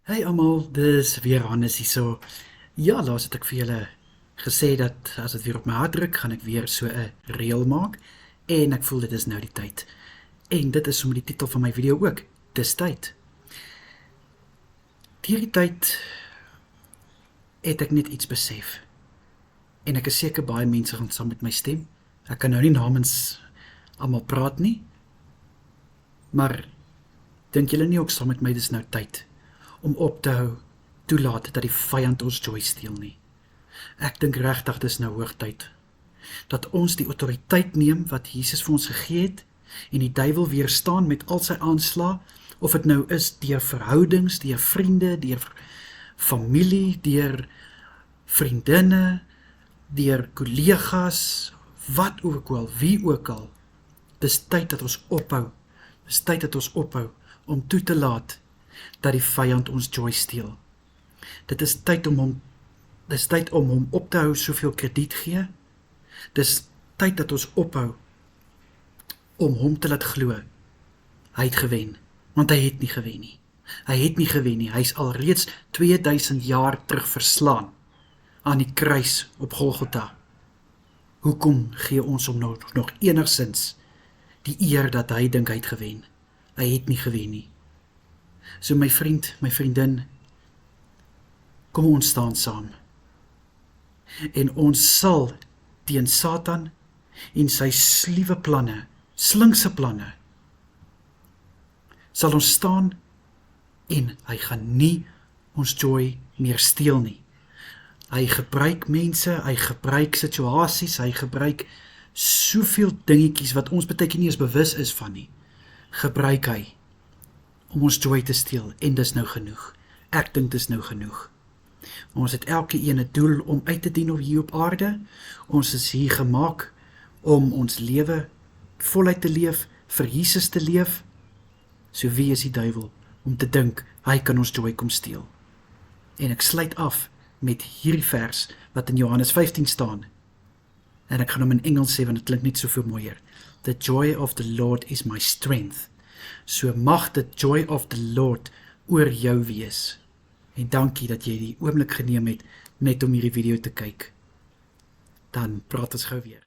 Hey almal, dis weer Hannes hierso. Ja, laas het ek vir julle gesê dat as dit weer op my hart druk, gaan ek weer so 'n reel maak en ek voel dit is nou die tyd. En dit is sommer die titel van my video ook. Dis tyd. Deur die tyd het ek net iets besef. En ek is seker baie mense gaan saam met my stem. Ek kan nou nie namens almal praat nie. Maar dink julle nie ook saam met my dis nou tyd om op te hou toelaat dat die vyand ons joy steel nie. Ek dink regtig dis nou hoogtyd dat ons die autoriteit neem wat Jesus vir ons gegee het en die duiwel weerstaan met al sy aanslae, of dit nou is deur verhoudings, deur vriende, deur familie, deur vriendinne, deur kollegas, wat ook al, wie ook al. Dis tyd dat ons ophou. Dis tyd dat ons ophou om toe te laat dat die vyand ons joy steel. Dit is tyd om hom op te hou soveel krediet gee. Dis tyd dat ons ophou om hom te laat glo. Hy het gewen, want hy het nie gewen nie. Hy het nie gewen nie. Hy is alreeds 2000 jaar terug verslaan aan die kruis op Golgotha. Hoekom gee ons hom nog enigsins die eer dat hy dink hy het gewen? Hy het nie gewen nie. So my vriend, my vriendin, kom ons staan saam. En ons sal teen Satan en sy sluwe planne, slinkse planne, sal ons staan en hy gaan nie ons joy meer steel nie. Hy gebruik mense, hy gebruik situasies, hy gebruik soveel dingetjies wat ons baie keer nie eens bewus is van nie. Gebruik hy om ons joy te steel, en dis nou genoeg. Ek dink dis nou genoeg. Ons het elke een 'n doel om uit te dien hier op aarde. Ons is hier gemaak om ons lewe voluit te leef, vir Jesus te leef. So wie is die duiwel om te dink hy kan ons joy kom steel? En ek sluit af met hierdie vers wat in Johannes 15 staan. En ek gaan hom in Engels sê want dit klink net soveel mooier. The joy of the Lord is my strength. So mag the joy of the Lord oor jou wees. En dankie dat jy die oomblik geneem het net om hierdie video te kyk. Dan praat ons gou weer.